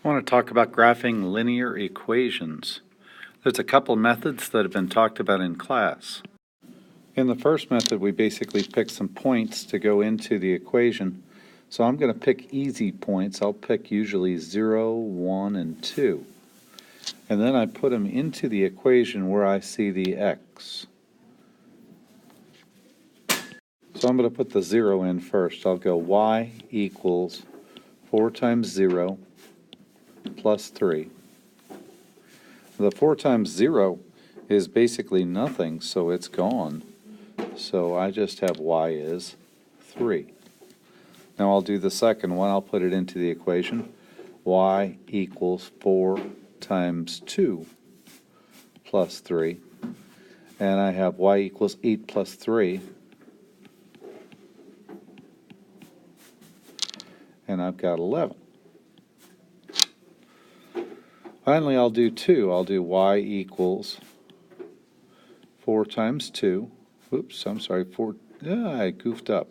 I want to talk about graphing linear equations. There's a couple methods that have been talked about in class. In the first method, we basically pick some points to go into the equation. So I'm going to pick easy points. I'll pick usually 0, 1, and 2. And then I put them into the equation where I see the x. So I'm going to put the 0 in first. I'll go y equals 4 times 0 plus 3. The 4 times 0 is basically nothing, so it's gone. So I just have y is 3. Now I'll do the second one. I'll put it into the equation. Y equals 4 times 2 plus 3. And I have y equals 8 plus 3. And I've got 11. Finally, I'll do 2. I'll do y equals 4 times 2. Oops, I'm sorry, 4. Yeah, I goofed up.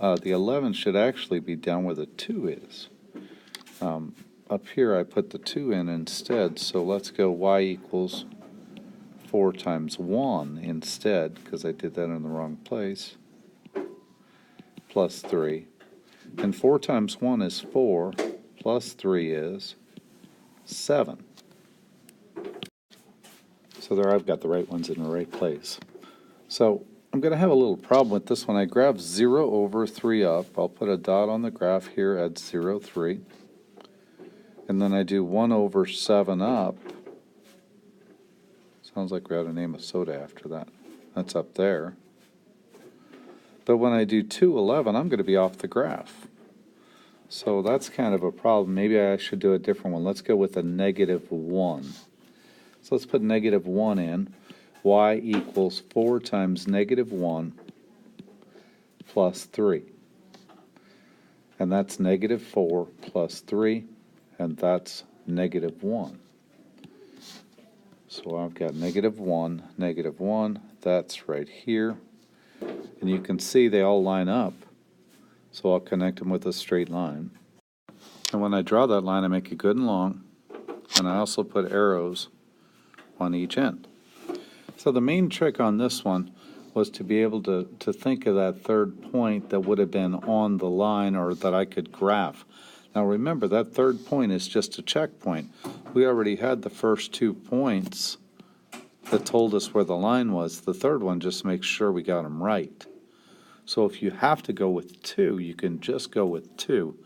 The 11 should actually be down where the 2 is. Up here I put the 2 in instead, so let's go y equals 4 times 1 instead, because I did that in the wrong place, plus 3. And 4 times 1 is 4, plus 3 is 7. So there I've got the right ones in the right place. So I'm going to have a little problem with this one. I graph 0 over 3 up. I'll put a dot on the graph here at 0, 3. And then I do 1 over 7 up. Sounds like we ought to name a soda after that. That's up there. But when I do 2, 11, I'm going to be off the graph. So that's kind of a problem. Maybe I should do a different one. Let's go with a negative 1. So let's put negative 1 in. Y equals 4 times negative 1 plus 3. And that's negative 4 plus 3, and that's negative 1. So I've got negative 1, that's right here. And you can see they all line up. So I'll connect them with a straight line. And when I draw that line, I make it good and long. And I also put arrows on each end. So the main trick on this one was to be able to think of that third point that would have been on the line or that I could graph. Now remember, that third point is just a checkpoint. We already had the first 2 points that told us where the line was. The third one just makes sure we got them right. So if you have to go with 2, you can just go with 2,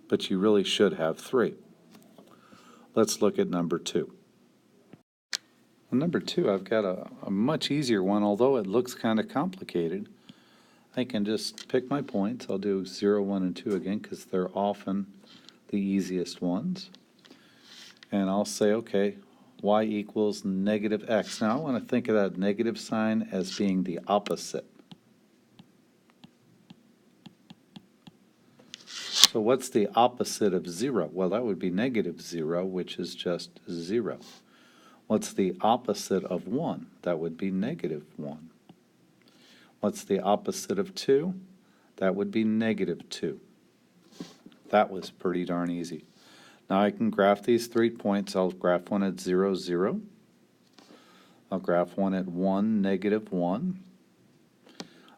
but you really should have 3. Let's look at number 2. On number 2, I've got a much easier one, although it looks kind of complicated. I can just pick my points. I'll do 0, 1, and 2 again because they're often the easiest ones. And I'll say, okay, y equals negative x. Now I want to think of that negative sign as being the opposite. So what's the opposite of 0? Well, that would be negative 0, which is just 0. What's the opposite of 1? That would be negative 1. What's the opposite of 2? That would be negative 2. That was pretty darn easy. Now I can graph these 3 points. I'll graph one at 0, 0. I'll graph one at 1, negative 1.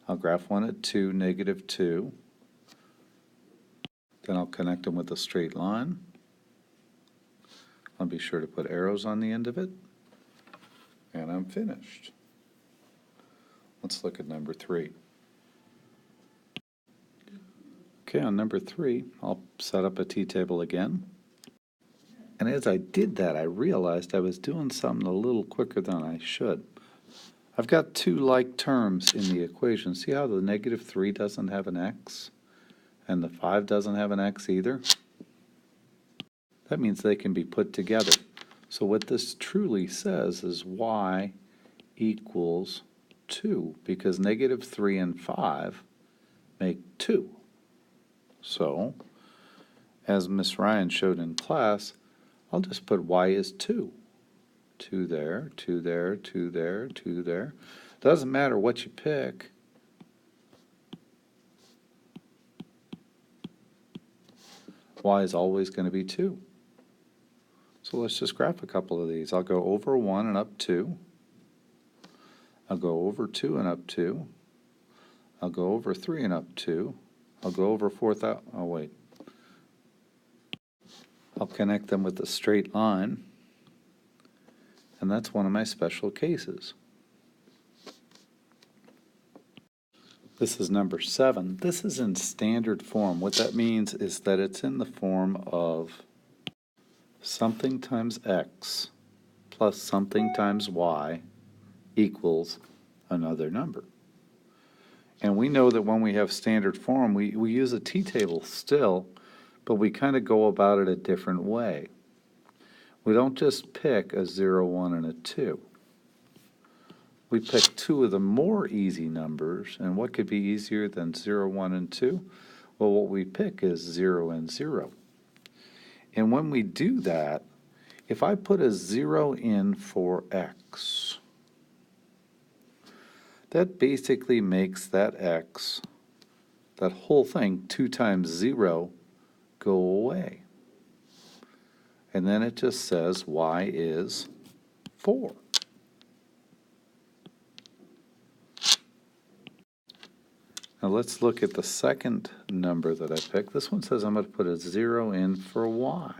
I'll graph one at 2, negative 2. Then I'll connect them with a straight line. I'll be sure to put arrows on the end of it. And I'm finished. Let's look at number 3. Okay, on number 3, I'll set up a t-table again. And as I did that, I realized I was doing something a little quicker than I should. I've got 2 like terms in the equation. See how the negative 3 doesn't have an x? And the 5 doesn't have an x either? That means they can be put together. So what this truly says is y equals 2, because negative 3 and 5 make 2. So, as Miss Ryan showed in class, I'll just put y is 2. 2 there, 2 there, 2 there, 2 there. Doesn't matter what you pick. Y is always going to be 2. So let's just graph a couple of these. I'll go over 1 and up 2. I'll go over 2 and up 2. I'll go over 3 and up 2. I'll go over 4,000. Oh, wait. I'll connect them with a straight line, and that's one of my special cases. This is number 7. This is in standard form. What that means is that it's in the form of something times x plus something times y equals another number. And we know that when we have standard form, we use a t-table still, but we kind of go about it a different way. We don't just pick a 0, 1, and a 2. We pick two of the more easy numbers, and what could be easier than 0, 1, and 2? Well, what we pick is 0 and 0. And when we do that, if I put a 0 in for x, that basically makes that x, that whole thing, 2 times 0, go away. And then it just says y is 4. Now let's look at the second number that I picked. This one says I'm going to put a 0 in for y.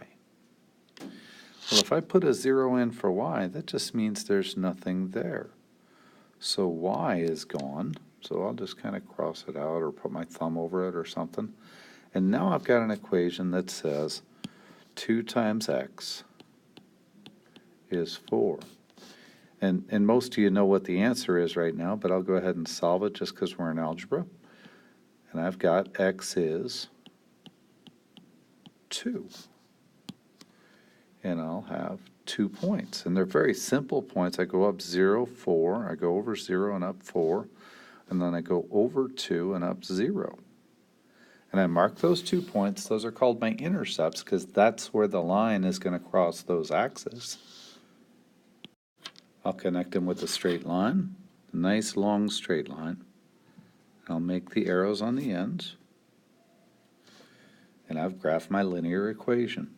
Well, if I put a 0 in for y, that just means there's nothing there. So y is gone. So I'll just kind of cross it out or put my thumb over it or something. And now I've got an equation that says 2 times x is 4. And most of you know what the answer is right now, but I'll go ahead and solve it just because we're in algebra. And I've got x is 2. And I'll have 2 points. And they're very simple points. I go up 0, 4. I go over 0 and up 4. And then I go over 2 and up 0. And I mark those 2 points. Those are called my intercepts because that's where the line is going to cross those axes. I'll connect them with a straight line, a nice long straight line. I'll make the arrows on the ends, and I've graphed my linear equation.